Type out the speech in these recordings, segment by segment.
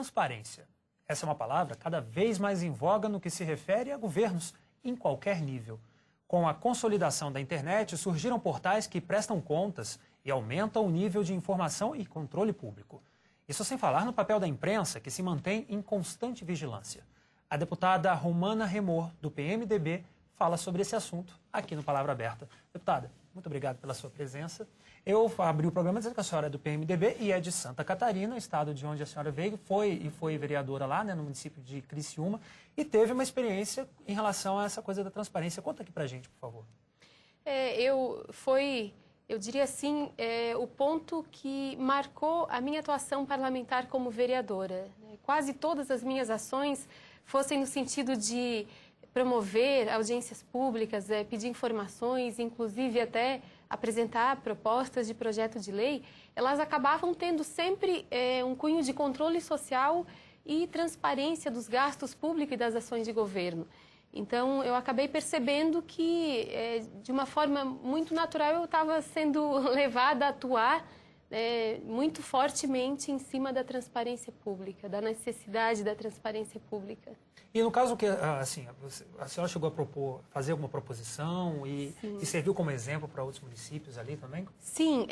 Transparência. Essa é uma palavra cada vez mais em voga no que se refere a governos em qualquer nível. Com a consolidação da internet, surgiram portais que prestam contas e aumentam o nível de informação e controle público. Isso sem falar no papel da imprensa, que se mantém em constante vigilância. A deputada Romana Remor, do PMDB, fala sobre esse assunto aqui no Palavra Aberta. Deputada, muito obrigado pela sua presença. Eu abri o programa dizendo que a senhora é do PMDB e é de Santa Catarina, estado de onde a senhora veio, foi vereadora lá, né, no município de Criciúma, e teve uma experiência em relação a essa coisa da transparência. Conta aqui pra gente, por favor. Eu diria assim, o ponto que marcou a minha atuação parlamentar como vereadora. Quase todas as minhas ações fossem no sentido de promover audiências públicas, pedir informações, inclusive até apresentar propostas de projeto de lei, elas acabavam tendo sempre um cunho de controle social e transparência dos gastos públicos e das ações de governo. Então, eu acabei percebendo que, de uma forma muito natural, eu estava sendo levada a atuar muito fortemente em cima da transparência pública, da necessidade da transparência pública. E no caso que, assim, a senhora chegou a fazer alguma proposição e serviu como exemplo para outros municípios ali também? Sim,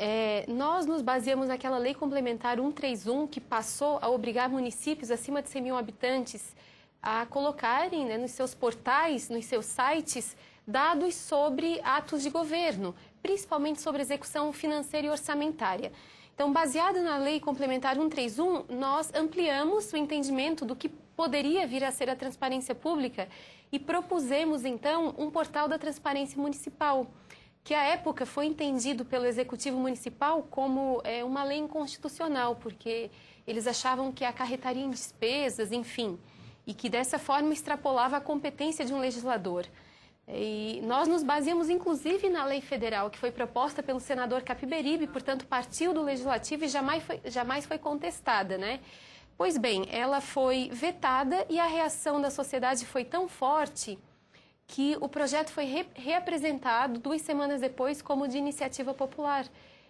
nós nos baseamos naquela Lei Complementar 131, que passou a obrigar municípios acima de 100 mil habitantes a colocarem, né, nos seus portais, nos seus sites, dados sobre atos de governo, principalmente sobre execução financeira e orçamentária. Então, baseado na Lei Complementar 131, nós ampliamos o entendimento do que poderia vir a ser a transparência pública e propusemos, então, um portal da transparência municipal, que à época foi entendido pelo Executivo Municipal como uma lei inconstitucional, porque eles achavam que acarretaria em despesas, enfim, e que dessa forma extrapolava a competência de um legislador. E nós nos baseamos, inclusive, na lei federal, que foi proposta pelo senador Capiberibe, portanto, partiu do Legislativo e jamais foi contestada, né? Pois bem, ela foi vetada e a reação da sociedade foi tão forte que o projeto foi reapresentado 2 semanas depois como de iniciativa popular.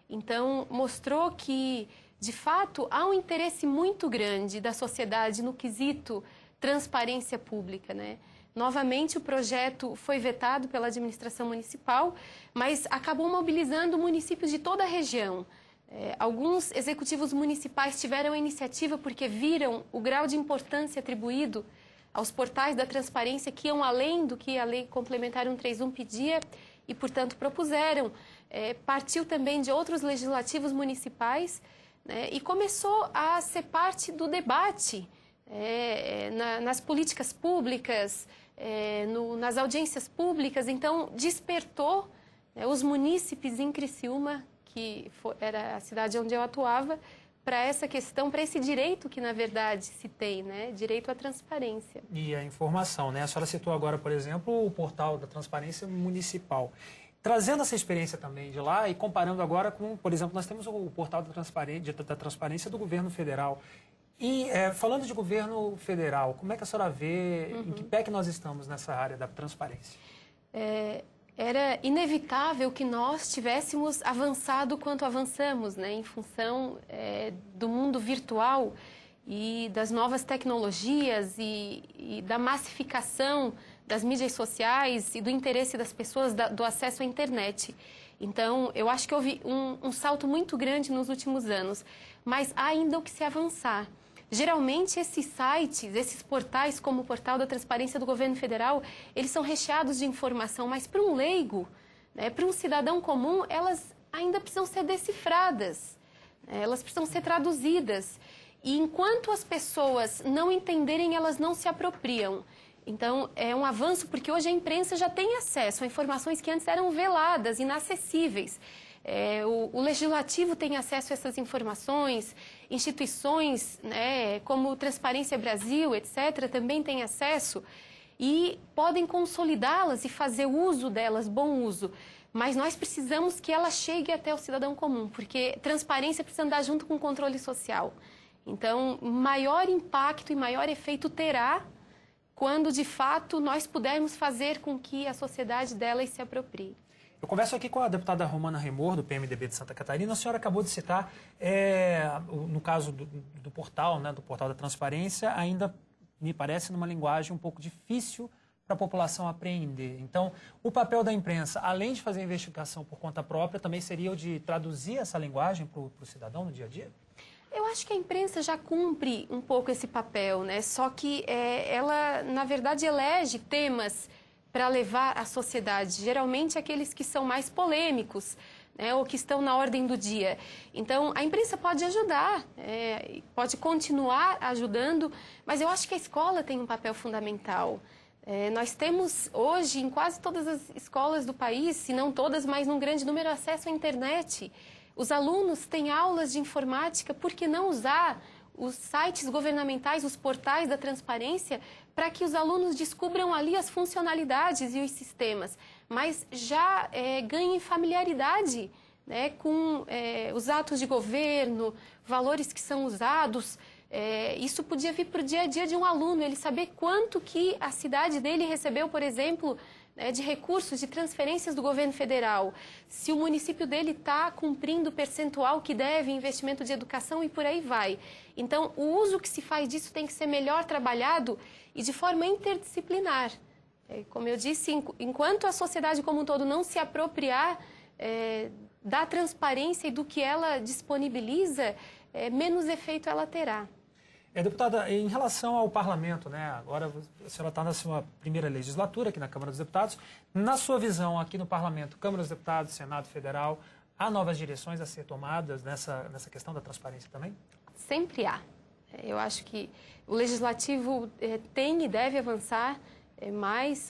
Então, mostrou que, de fato, há um interesse muito grande da sociedade no quesito transparência pública, né? Novamente, o projeto foi vetado pela administração municipal, mas acabou mobilizando municípios de toda a região. Alguns executivos municipais tiveram a iniciativa porque viram o grau de importância atribuído aos portais da transparência que iam além do que a Lei Complementar 131 pedia e, portanto, propuseram. Partiu também de outros legislativos municipais, né, e começou a ser parte do debate nas políticas públicas, nas audiências públicas. Então, despertou os munícipes em Criciúma, que era a cidade onde eu atuava, para essa questão, para esse direito que, na verdade, se tem, né? Direito à transparência. E a informação, né? A senhora citou agora, por exemplo, o portal da transparência municipal. Trazendo essa experiência também de lá e comparando agora com, por exemplo, nós temos o portal da transparência do governo federal. E falando de governo federal, como é que a senhora vê, em que pé que nós estamos nessa área da transparência? Era inevitável que nós tivéssemos avançado quanto avançamos, né, em função do mundo virtual e das novas tecnologias e da massificação das mídias sociais e do interesse das pessoas do acesso à internet. Então, eu acho que houve um salto muito grande nos últimos anos, mas há ainda o que se avançar. Geralmente, esses sites, esses portais, como o Portal da Transparência do Governo Federal, eles são recheados de informação, mas para um leigo, né, para um cidadão comum, elas ainda precisam ser decifradas, né, elas precisam ser traduzidas. E enquanto as pessoas não entenderem, elas não se apropriam. Então, é um avanço porque hoje a imprensa já tem acesso a informações que antes eram veladas, inacessíveis. O Legislativo tem acesso a essas informações, instituições, né, como Transparência Brasil, etc., também têm acesso e podem consolidá-las e fazer uso delas, bom uso. Mas nós precisamos que ela chegue até o cidadão comum, porque transparência precisa andar junto com controle social. Então, maior impacto e maior efeito terá quando, de fato, nós pudermos fazer com que a sociedade delas se aproprie. Eu converso aqui com a deputada Romana Reimor, do PMDB de Santa Catarina. A senhora acabou de citar, no caso do portal, né, do portal da transparência, ainda me parece numa linguagem um pouco difícil para a população apreender. Então, o papel da imprensa, além de fazer a investigação por conta própria, também seria o de traduzir essa linguagem para o cidadão no dia a dia? Eu acho que a imprensa já cumpre um pouco esse papel, né? Só que ela, na verdade, elege temas para levar à sociedade, geralmente aqueles que são mais polêmicos, né, ou que estão na ordem do dia. Então, a imprensa pode ajudar, pode continuar ajudando, mas eu acho que a escola tem um papel fundamental. Nós temos hoje, em quase todas as escolas do país, se não todas, mas num grande número, acesso à internet. Os alunos têm aulas de informática, por que não usar os sites governamentais, os portais da transparência, para que os alunos descubram ali as funcionalidades e os sistemas, mas já ganhem familiaridade, né, com os atos de governo, valores que são usados. Isso podia vir para o dia a dia de um aluno, ele saber quanto que a cidade dele recebeu, por exemplo, de recursos, de transferências do governo federal, se o município dele está cumprindo o percentual que deve em investimento de educação e por aí vai. Então, o uso que se faz disso tem que ser melhor trabalhado e de forma interdisciplinar. Como eu disse, enquanto a sociedade como um todo não se apropriar da transparência e do que ela disponibiliza, menos efeito ela terá. Deputada, em relação ao parlamento, né, agora a senhora está na sua primeira legislatura aqui na Câmara dos Deputados. Na sua visão, aqui no parlamento, Câmara dos Deputados, Senado Federal, há novas direções a ser tomadas nessa questão da transparência também? Sempre há. Eu acho que o legislativo tem e deve avançar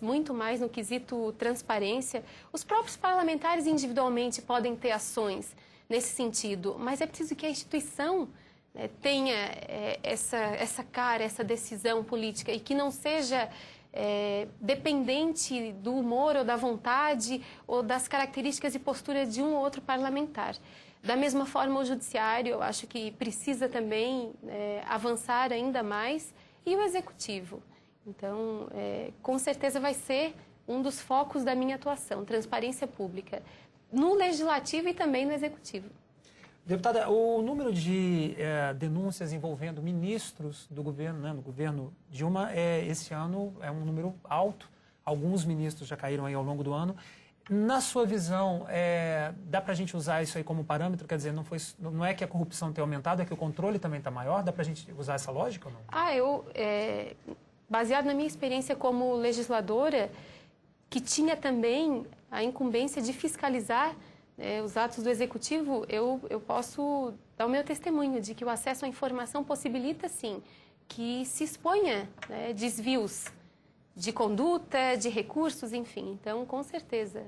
muito mais no quesito transparência. Os próprios parlamentares individualmente podem ter ações nesse sentido, mas é preciso que a instituição tenha essa cara, essa decisão política e que não seja dependente do humor ou da vontade ou das características e posturas de um ou outro parlamentar. Da mesma forma, o judiciário, eu acho que precisa também avançar ainda mais, e o executivo. Então, com certeza vai ser um dos focos da minha atuação, transparência pública, no legislativo e também no executivo. Deputada, o número de denúncias envolvendo ministros do governo, né, no governo Dilma, esse ano é um número alto. Alguns ministros já caíram aí ao longo do ano. Na sua visão, dá para a gente usar isso aí como parâmetro? Quer dizer, não é que a corrupção tenha aumentado, é que o controle também está maior? Dá para a gente usar essa lógica ou não? Baseado na minha experiência como legisladora, que tinha também a incumbência de fiscalizar os atos do Executivo, eu posso dar o meu testemunho de que o acesso à informação possibilita, sim, que se exponha desvios de conduta, de recursos, enfim. Então, com certeza,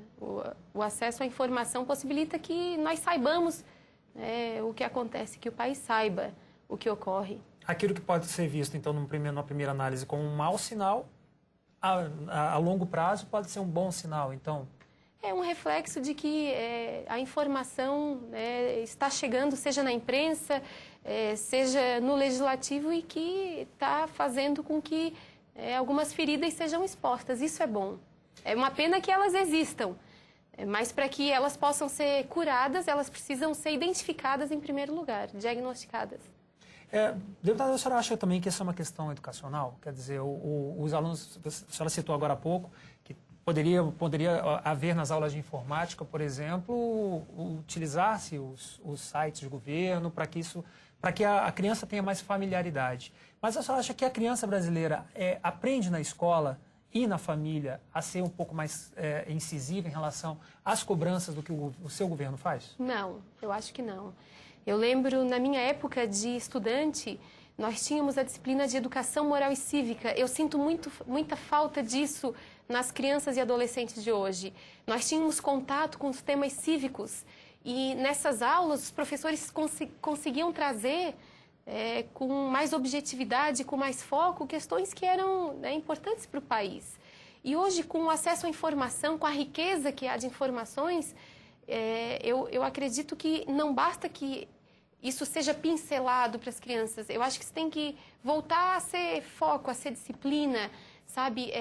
o acesso à informação possibilita que nós saibamos o que acontece, que o país saiba o que ocorre. Aquilo que pode ser visto, então, numa primeira análise como um mau sinal, a longo prazo pode ser um bom sinal, então... É um reflexo de que a informação está chegando, seja na imprensa, seja no legislativo, e que está fazendo com que algumas feridas sejam expostas. Isso é bom. É uma pena que elas existam, mas para que elas possam ser curadas, elas precisam ser identificadas em primeiro lugar, diagnosticadas. Deputada, a senhora acha também que essa é uma questão educacional? Quer dizer, os alunos, a senhora citou agora há pouco, que poderia haver nas aulas de informática, por exemplo, utilizar-se os sites de governo para que a criança tenha mais familiaridade. Mas a senhora acha que a criança brasileira aprende na escola e na família a ser um pouco mais incisiva em relação às cobranças do que o seu governo faz? Não, eu acho que não. Eu lembro, na minha época de estudante, nós tínhamos a disciplina de educação moral e cívica. Eu sinto muita falta disso nas crianças e adolescentes de hoje. Nós tínhamos contato com os temas cívicos e nessas aulas os professores conseguiam trazer com mais objetividade, com mais foco, questões que eram importantes para o país. E hoje, com o acesso à informação, com a riqueza que há de informações, eu acredito que não basta que isso seja pincelado para as crianças. Eu acho que isso tem que voltar a ser foco, a ser disciplina, sabe?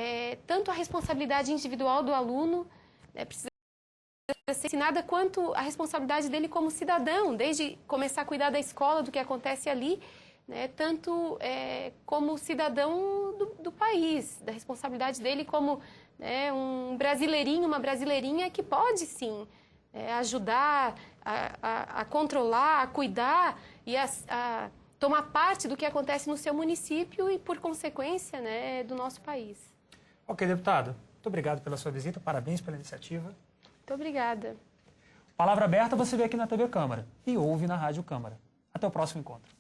Tanto a responsabilidade individual do aluno, precisa ser ensinada quanto a responsabilidade dele como cidadão, desde começar a cuidar da escola, do que acontece ali, né, tanto como cidadão do país, da responsabilidade dele como um brasileirinho, uma brasileirinha que pode sim ajudar a controlar, a cuidar e a tomar parte do que acontece no seu município e, por consequência, né, do nosso país. Ok, deputado. Muito obrigado pela sua visita, parabéns pela iniciativa. Muito obrigada. Palavra Aberta você vê aqui na TV Câmara e ouve na Rádio Câmara. Até o próximo encontro.